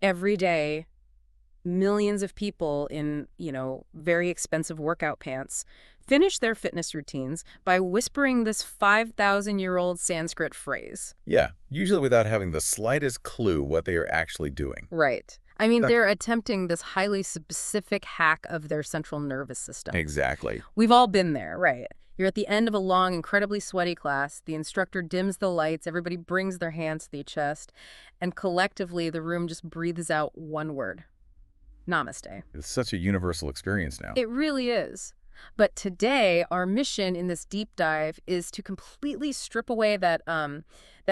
every day, millions of people in, very expensive workout pants finish their fitness routines by whispering this 5,000-year-old Sanskrit phrase. Yeah, usually without having the slightest clue what they are actually doing. Right. I mean, That's they're attempting this highly specific hack of their central nervous system. exactly. We've all been there, right? You're at the end of a long, incredibly sweaty class. The instructor dims the lights. Everybody brings their hands to their chest. And collectively, the room just breathes out one word: Namaste. It's such a universal experience now. It really is. But today, our mission in this deep dive is to completely strip away that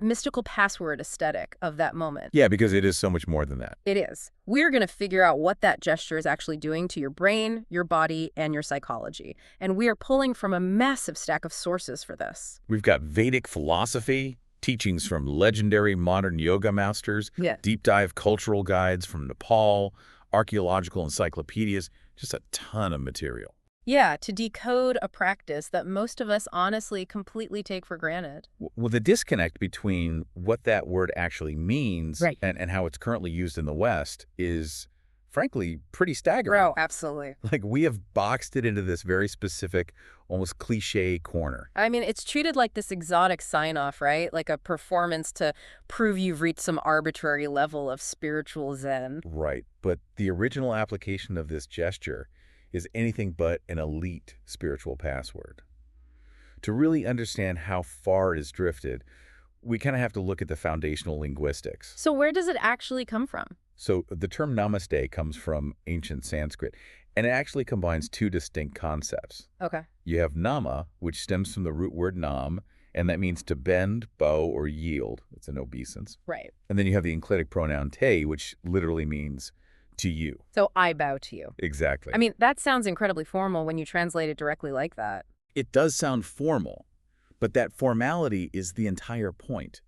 mystical password aesthetic of that moment. Yeah, because it is so much more than that. It is. We're going to figure out what that gesture is actually doing to your brain, your body, and your psychology. And we are pulling from a massive stack of sources for this. We've got Vedic philosophy, teachings from legendary modern yoga masters, Yeah. deep dive cultural guides from Nepal, archaeological encyclopedias, just a ton of material. Yeah, to decode a practice that most of us honestly completely take for granted. Well, the disconnect between what that word actually means Right. and how it's currently used in the West is, frankly, pretty staggering. Bro, absolutely. Like, we have boxed it into this very specific, almost cliche corner. I mean, it's treated like this exotic sign-off, right? Like a performance to prove you've reached some arbitrary level of spiritual zen. Right. But the original application of this gesture is anything but an elite spiritual password. To really understand how far it has drifted, we kind of have to look at the foundational linguistics. So where does it actually come from? So the term namaste comes from ancient Sanskrit, and it actually combines two distinct concepts. Okay. You have nama, which stems from the root word nam, and that means to bend, bow, or yield. It's an obeisance. Right. And then you have the enclitic pronoun te, which literally means to you. So I bow to you. Exactly. I mean, that sounds incredibly formal when you translate it directly like that. It does sound formal, but that formality is the entire point.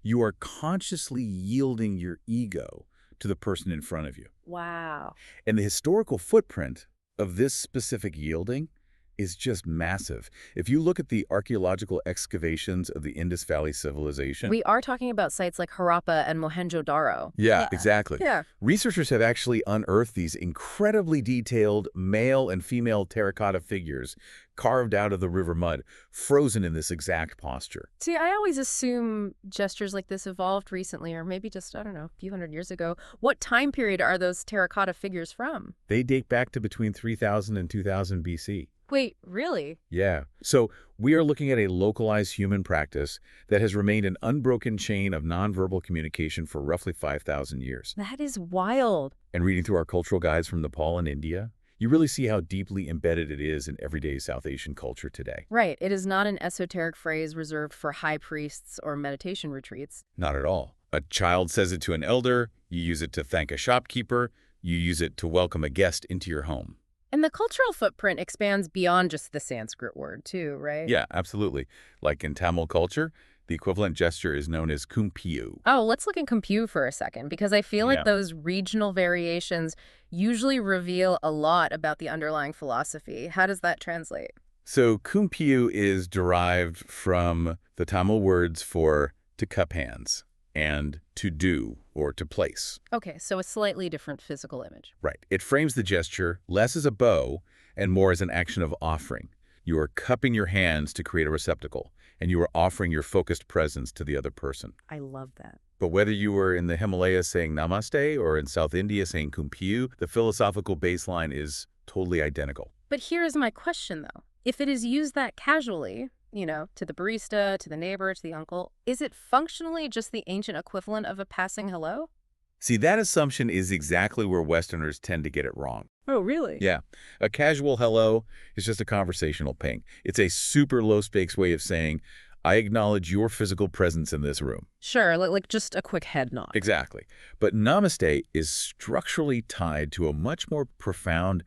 You are consciously yielding your ego to the person in front of you. Wow. And the historical footprint of this specific yielding is just massive. If you look at the archaeological excavations of the Indus Valley Civilization. We are talking about sites like Harappa and Mohenjo-Daro. Yeah, exactly. Yeah. Researchers have actually unearthed these incredibly detailed male and female terracotta figures carved out of the river mud, frozen in this exact posture. See, I always assume gestures like this evolved recently, or maybe just, I don't know, a few hundred years ago. What time period are those terracotta figures from? They date back to between 3000 and 2000 BC. Wait, really? Yeah. So we are looking at a localized human practice that has remained an unbroken chain of nonverbal communication for roughly 5,000 years. That is wild. And reading through our cultural guides from Nepal and India, you really see how deeply embedded it is in everyday South Asian culture today. Right. It is not an esoteric phrase reserved for high priests or meditation retreats. Not at all. A child says it to an elder, you use it to thank a shopkeeper, you use it to welcome a guest into your home. And the cultural footprint expands beyond just the Sanskrit word, too, right? Yeah, absolutely. Like in Tamil culture, the equivalent gesture is known as kumpiyu. Oh, let's look at Kompu for a second, because I feel Yeah. like those regional variations usually reveal a lot about the underlying philosophy. How does that translate? So kumpiyu is derived from the Tamil words for to cup hands and to do or to place. Okay, so a slightly different physical image. Right. It frames the gesture less as a bow and more as an action of offering. You are cupping your hands to create a receptacle, and you are offering your focused presence to the other person. I love that. But whether you were in the Himalayas saying namaste or in South India saying kumpiyu, the philosophical baseline is totally identical. But here is my question, though. If it is used that casually, to the barista, to the neighbor, to the uncle, is it functionally just the ancient equivalent of a passing hello? See, that assumption is exactly where Westerners tend to get it wrong. Oh, really? Yeah. A casual hello is just a conversational ping. It's a super low-stakes way of saying, I acknowledge your physical presence in this room. Sure, like just a quick head nod. Exactly. But namaste is structurally tied to a much more profound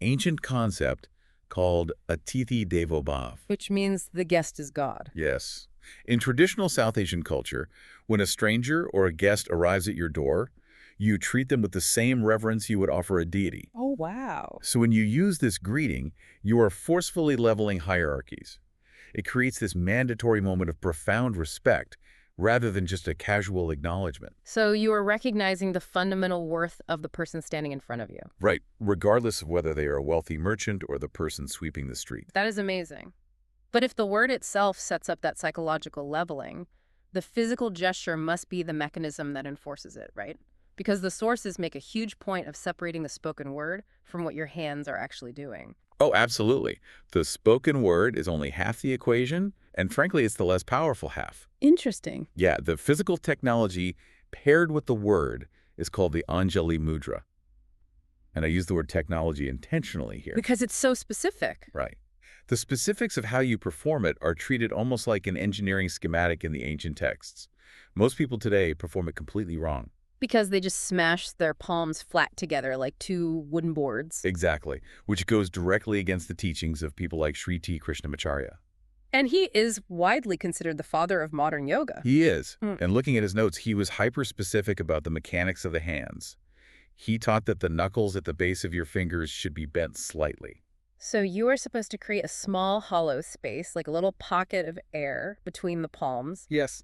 ancient concept called Atithi Devo Bhav. Which means the guest is God. Yes. In traditional South Asian culture, when a stranger or a guest arrives at your door, you treat them with the same reverence you would offer a deity. Oh, wow. So when you use this greeting, you are forcefully leveling hierarchies. It creates this mandatory moment of profound respect rather than just a casual acknowledgement. So you are recognizing the fundamental worth of the person standing in front of you. Right, regardless of whether they are a wealthy merchant or the person sweeping the street. That is amazing. But if the word itself sets up that psychological leveling, the physical gesture must be the mechanism that enforces it, right? Because the sources make a huge point of separating the spoken word from what your hands are actually doing. Oh, absolutely. The spoken word is only half the equation, and frankly, it's the less powerful half. Interesting. Yeah, the physical technology paired with the word is called the Anjali Mudra. And I use the word technology intentionally here. Because it's so specific. Right. The specifics of how you perform it are treated almost like an engineering schematic in the ancient texts. Most people today perform it completely wrong. Because they just smash their palms flat together like two wooden boards. Exactly, which goes directly against the teachings of people like Sri T. Krishnamacharya. And he is widely considered the father of modern yoga. He is. Mm. And looking at his notes, he was hyper-specific about the mechanics of the hands. He taught that the knuckles at the base of your fingers should be bent slightly. So you are supposed to create a small hollow space, like a little pocket of air between the palms. Yes.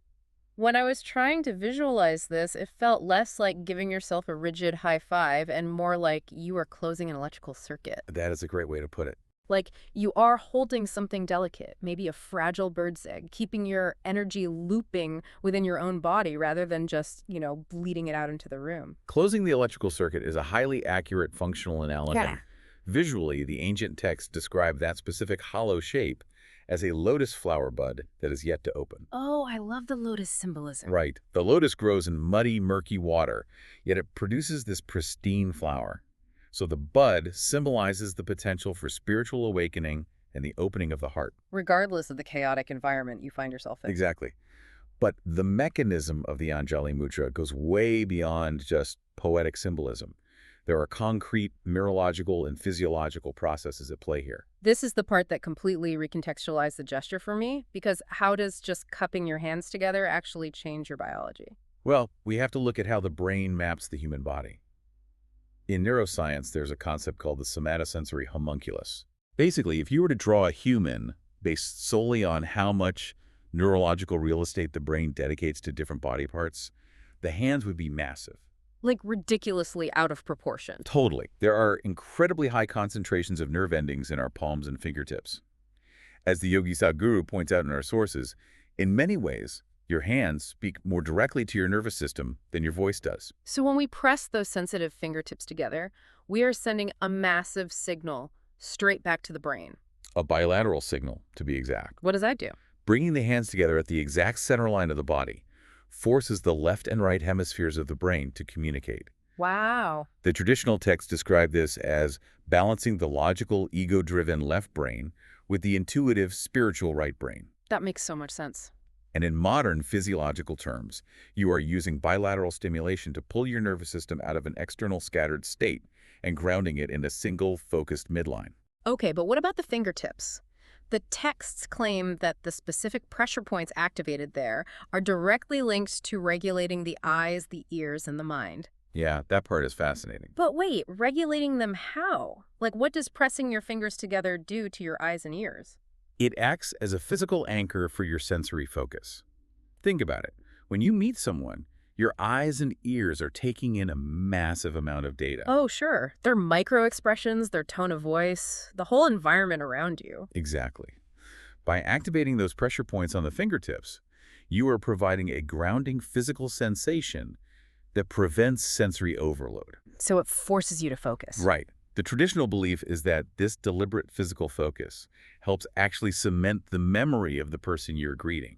When I was trying to visualize this, it felt less like giving yourself a rigid high five and more like you are closing an electrical circuit. That is a great way to put it. Like you are holding something delicate, maybe a fragile bird's egg, keeping your energy looping within your own body rather than just, bleeding it out into the room. Closing the electrical circuit is a highly accurate functional analogy. Yeah. Visually, the ancient texts describe that specific hollow shape as a lotus flower bud that is yet to open. Oh, I love the lotus symbolism. Right. The lotus grows in muddy, murky water, yet it produces this pristine flower. So the bud symbolizes the potential for spiritual awakening and the opening of the heart. Regardless of the chaotic environment you find yourself in. Exactly. But the mechanism of the Anjali Mudra goes way beyond just poetic symbolism. There are concrete, neurological, and physiological processes at play here. This is the part that completely recontextualized the gesture for me, because how does just cupping your hands together actually change your biology? Well, we have to look at how the brain maps the human body. In neuroscience, there's a concept called the somatosensory homunculus. Basically, if you were to draw a human based solely on how much neurological real estate the brain dedicates to different body parts, the hands would be massive. Like ridiculously out of proportion. Totally. There are incredibly high concentrations of nerve endings in our palms and fingertips. As the Yogi Sadhguru points out in our sources, in many ways, your hands speak more directly to your nervous system than your voice does. So when we press those sensitive fingertips together, we are sending a massive signal straight back to the brain. A bilateral signal, to be exact. What does that do? Bringing the hands together at the exact center line of the body forces the left and right hemispheres of the brain to communicate. Wow. The traditional texts describe this as balancing the logical, ego-driven left brain with the intuitive, spiritual right brain. That makes so much sense. And in modern physiological terms, you are using bilateral stimulation to pull your nervous system out of an external scattered state and grounding it in a single, focused midline. Okay, but what about the fingertips? The texts claim that the specific pressure points activated there are directly linked to regulating the eyes, the ears, and the mind. Yeah, that part is fascinating. But wait, regulating them how? Like, what does pressing your fingers together do to your eyes and ears? It acts as a physical anchor for your sensory focus. Think about it. When you meet someone, your eyes and ears are taking in a massive amount of data. Oh, sure. Their micro-expressions, their tone of voice, the whole environment around you. Exactly. By activating those pressure points on the fingertips, you are providing a grounding physical sensation that prevents sensory overload. So it forces you to focus. Right. The traditional belief is that this deliberate physical focus helps actually cement the memory of the person you're greeting.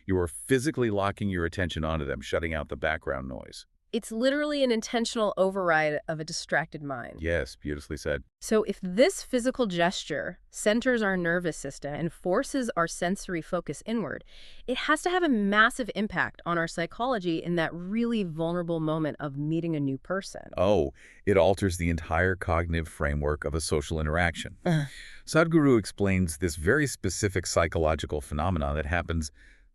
You are physically locking your attention onto them, shutting out the background noise. It's literally an intentional override of a distracted mind. Yes, beautifully said. So if this physical gesture centers our nervous system and forces our sensory focus inward, it has to have a massive impact on our psychology in that really vulnerable moment of meeting a new person. Oh, it alters the entire cognitive framework of a social interaction. Sadhguru explains this very specific psychological phenomenon that happens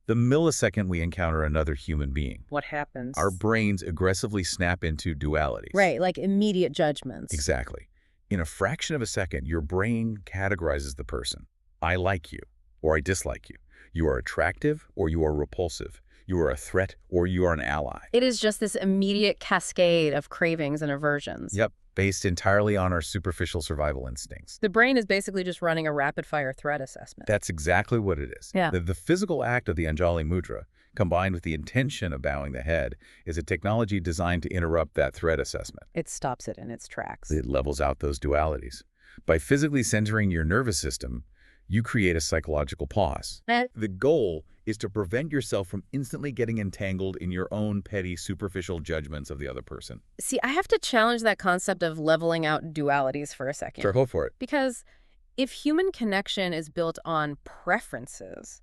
the millisecond we encounter another human being. What happens? Our brains aggressively snap into dualities. Right, like immediate judgments. Exactly. In a fraction of a second, your brain categorizes the person. I like you, or I dislike you. You are attractive, or you are repulsive. You are a threat or you are an ally. It is just this immediate cascade of cravings and aversions. Yep, based entirely on our superficial survival instincts. The brain is basically just running a rapid-fire threat assessment. That's exactly what it is. Yeah. The physical act of the Anjali Mudra, combined with the intention of bowing the head, is a technology designed to interrupt that threat assessment. It stops it in its tracks. It levels out those dualities. By physically centering your nervous system, you create a psychological pause. The goal is to prevent yourself from instantly getting entangled in your own petty, superficial judgments of the other person. See, I have to challenge that concept of leveling out dualities for a second. Sure, go for it. Because if human connection is built on preferences,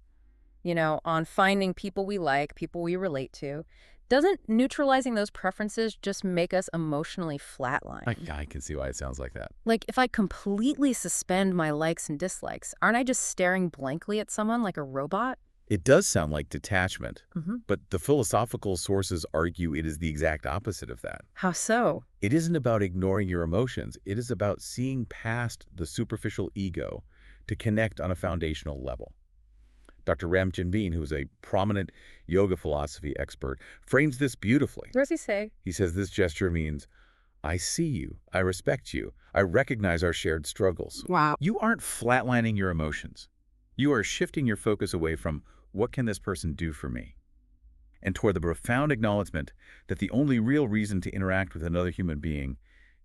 on finding people we like, people we relate to, doesn't neutralizing those preferences just make us emotionally flatline? I can see why it sounds like that. Like, if I completely suspend my likes and dislikes, aren't I just staring blankly at someone like a robot? It does sound like detachment, Mm-hmm. but the philosophical sources argue it is the exact opposite of that. How so? It isn't about ignoring your emotions. It is about seeing past the superficial ego to connect on a foundational level. Dr. Ramchan Bean, who is a prominent yoga philosophy expert, frames this beautifully. What does he say? He says this gesture means, I see you, I respect you, I recognize our shared struggles. Wow. You aren't flatlining your emotions. You are shifting your focus away from what can this person do for me, and toward the profound acknowledgement that the only real reason to interact with another human being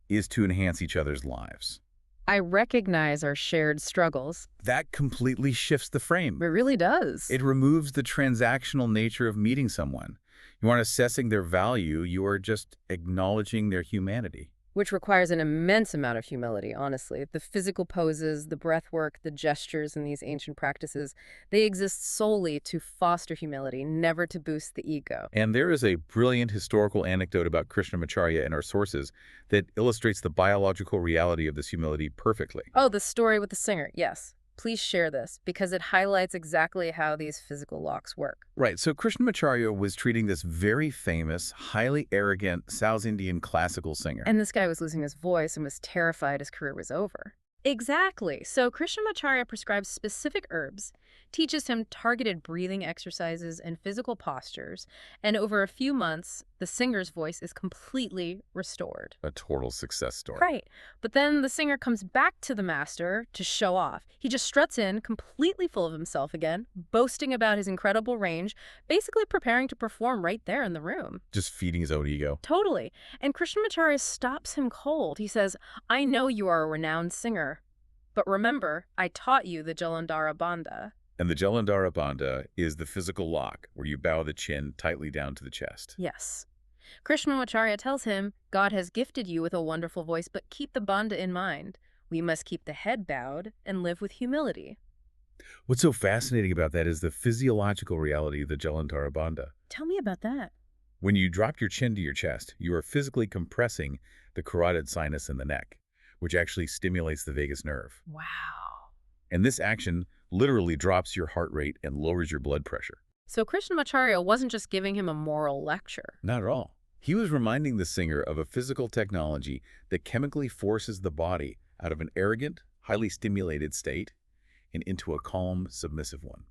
is to enhance each other's lives. I recognize our shared struggles. That completely shifts the frame. It really does. It removes the transactional nature of meeting someone. You aren't assessing their value, you are just acknowledging their humanity. Which requires an immense amount of humility, honestly. The physical poses, the breath work, the gestures in these ancient practices, they exist solely to foster humility, never to boost the ego. And there is a brilliant historical anecdote about Krishnamacharya in our sources that illustrates the biological reality of this humility perfectly. Oh, the story with the singer, yes. Please share this, because it highlights exactly how these physical locks work. Right, so Krishnamacharya was treating this very famous, highly arrogant South Indian classical singer. And this guy was losing his voice and was terrified his career was over. Exactly. So Krishnamacharya prescribes specific herbs, teaches him targeted breathing exercises and physical postures, and over a few months, the singer's voice is completely restored. A total success story. Right. But then the singer comes back to the master to show off. He just struts in, completely full of himself again, boasting about his incredible range, basically preparing to perform right there in the room. Just feeding his own ego. Totally. And Krishnamacharya stops him cold. He says, I know you are a renowned singer, but remember, I taught you the Jalandhara Bandha. And the Jalandhara Bandha is the physical lock where you bow the chin tightly down to the chest. Yes. Krishnamacharya tells him, God has gifted you with a wonderful voice, but keep the bandha in mind. We must keep the head bowed and live with humility. What's so fascinating about that is the physiological reality of the Jalandhara Bandha. Tell me about that. When you drop your chin to your chest, you are physically compressing the carotid sinus in the neck, which actually stimulates the vagus nerve. Wow. And this action literally drops your heart rate and lowers your blood pressure. So Krishnamacharya wasn't just giving him a moral lecture. Not at all. He was reminding the singer of a physical technology that chemically forces the body out of an arrogant, highly stimulated state and into a calm, submissive one.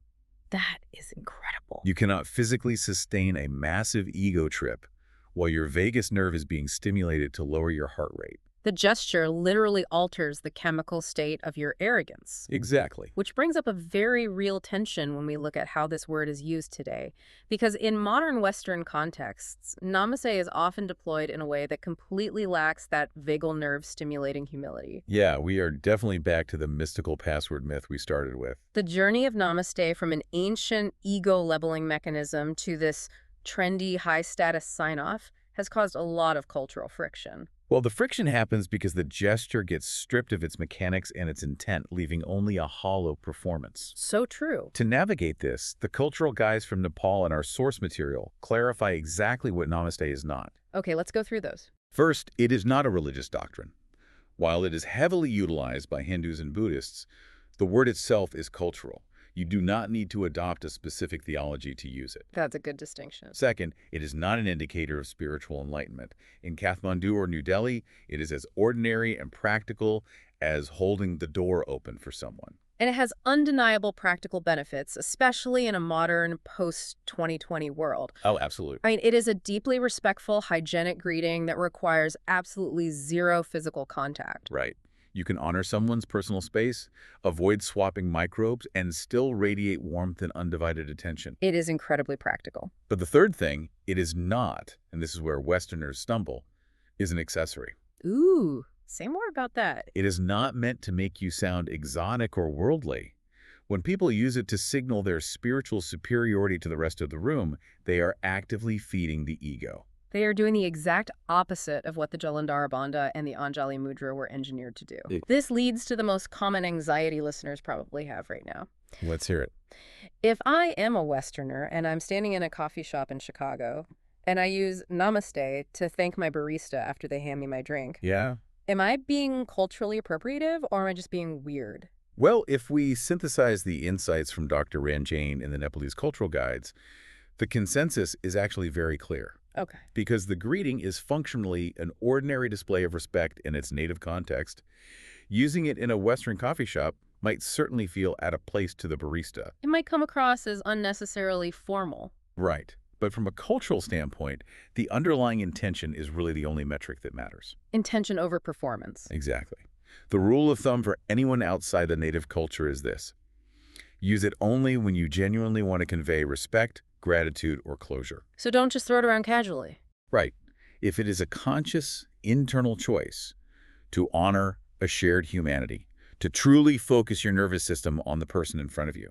That is incredible. You cannot physically sustain a massive ego trip while your vagus nerve is being stimulated to lower your heart rate. The gesture literally alters the chemical state of your arrogance. Exactly. Which brings up a very real tension when we look at how this word is used today. Because in modern Western contexts, Namasté is often deployed in a way that completely lacks that vagal nerve stimulating humility. Yeah, we are definitely back to the mystical password myth we started with. The journey of Namasté from an ancient ego leveling mechanism to this trendy high status sign-off has caused a lot of cultural friction. Well, the friction happens because the gesture gets stripped of its mechanics and its intent, leaving only a hollow performance. So true. To navigate this, the cultural guides from Nepal and our source material clarify exactly what Namasté is not. Okay, let's go through those. First, it is not a religious doctrine. While it is heavily utilized by Hindus and Buddhists, the word itself is cultural. You do not need to adopt a specific theology to use it. That's a good distinction. Second, it is not an indicator of spiritual enlightenment. In Kathmandu or New Delhi, it is as ordinary and practical as holding the door open for someone. And it has undeniable practical benefits, especially in a modern post-2020 world. Oh, absolutely. I mean, it is a deeply respectful, hygienic greeting that requires absolutely zero physical contact. Right. You can honor someone's personal space, avoid swapping microbes, and still radiate warmth and undivided attention. It is incredibly practical. But the third thing, it is not, and this is where Westerners stumble, is an accessory. Ooh, say more about that. It is not meant to make you sound exotic or worldly. When people use it to signal their spiritual superiority to the rest of the room, they are actively feeding the ego. They are doing the exact opposite of what the Jalandhara Bandha and the Anjali Mudra were engineered to do. This leads to the most common anxiety listeners probably have right now. Let's hear it. If I am a Westerner and I'm standing in a coffee shop in Chicago and I use Namasté to thank my barista after they hand me my drink, Yeah? am I being culturally appropriative or am I just being weird? Well, if we synthesize the insights from Dr. Ranjane in the Nepalese Cultural Guides, the consensus is actually very clear. Okay. Because the greeting is functionally an ordinary display of respect in its native context, using it in a Western coffee shop might certainly feel out of place to the barista. It might come across as unnecessarily formal. Right. But from a cultural standpoint, the underlying intention is really the only metric that matters. Intention over performance. Exactly. The rule of thumb for anyone outside the native culture is this: use it only when you genuinely want to convey respect, gratitude, or closure. So don't just throw it around casually. Right. If it is a conscious, internal choice to honor a shared humanity, to truly focus your nervous system on the person in front of you,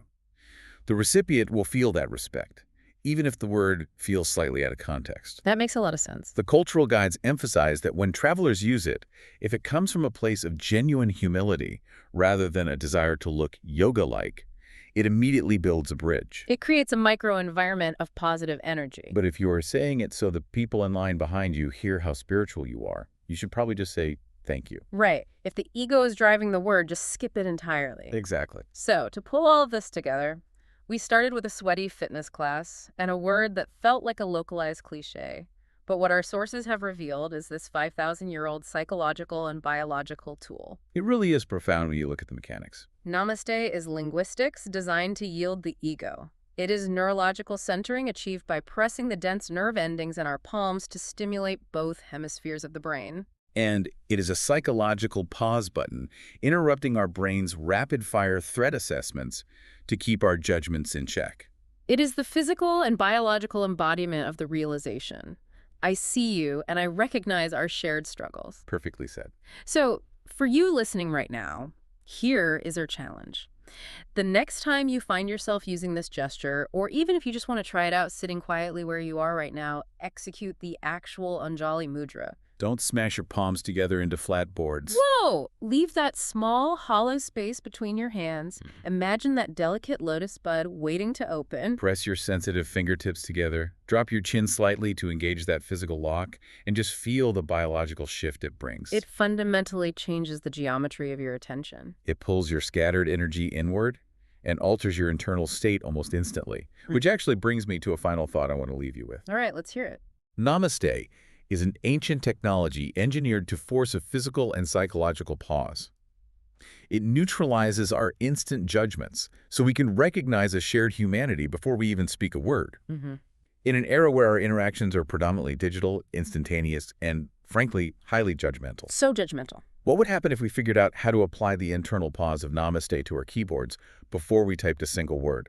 the recipient will feel that respect, even if the word feels slightly out of context. That makes a lot of sense. The cultural guides emphasize that when travelers use it, if it comes from a place of genuine humility rather than a desire to look yoga-like, it immediately builds a bridge. It creates a microenvironment of positive energy. But if you are saying it so the people in line behind you hear how spiritual you are, you should probably just say thank you. Right. If the ego is driving the word, just skip it entirely. Exactly. So, to pull all of this together, we started with a sweaty fitness class and a word that felt like a localized cliche. But what our sources have revealed is this 5,000-year-old psychological and biological tool. It really is profound when you look at the mechanics. Namaste is linguistics designed to yield the ego. It is neurological centering achieved by pressing the dense nerve endings in our palms to stimulate both hemispheres of the brain. And it is a psychological pause button, interrupting our brain's rapid-fire threat assessments to keep our judgments in check. It is the physical and biological embodiment of the realization. I see you, and I recognize our shared struggles. Perfectly said. So, for you listening right now, here is our challenge. The next time you find yourself using this gesture, or even if you just want to try it out sitting quietly where you are right now, execute the actual Anjali Mudra. Don't smash your palms together into flat boards. Whoa! Leave that small, hollow space between your hands. Imagine that delicate lotus bud waiting to open. Press your sensitive fingertips together. Drop your chin slightly to engage that physical lock, and just feel the biological shift it brings. It fundamentally changes the geometry of your attention. It pulls your scattered energy inward and alters your internal state almost instantly, which actually brings me to a final thought I want to leave you with. All right, let's hear it. Namaste is an ancient technology engineered to force a physical and psychological pause. It neutralizes our instant judgments so we can recognize a shared humanity before we even speak a word. In an era where our interactions are predominantly digital, instantaneous, and, frankly, highly judgmental. So judgmental. What would happen if we figured out how to apply the internal pause of Namaste to our keyboards before we typed a single word?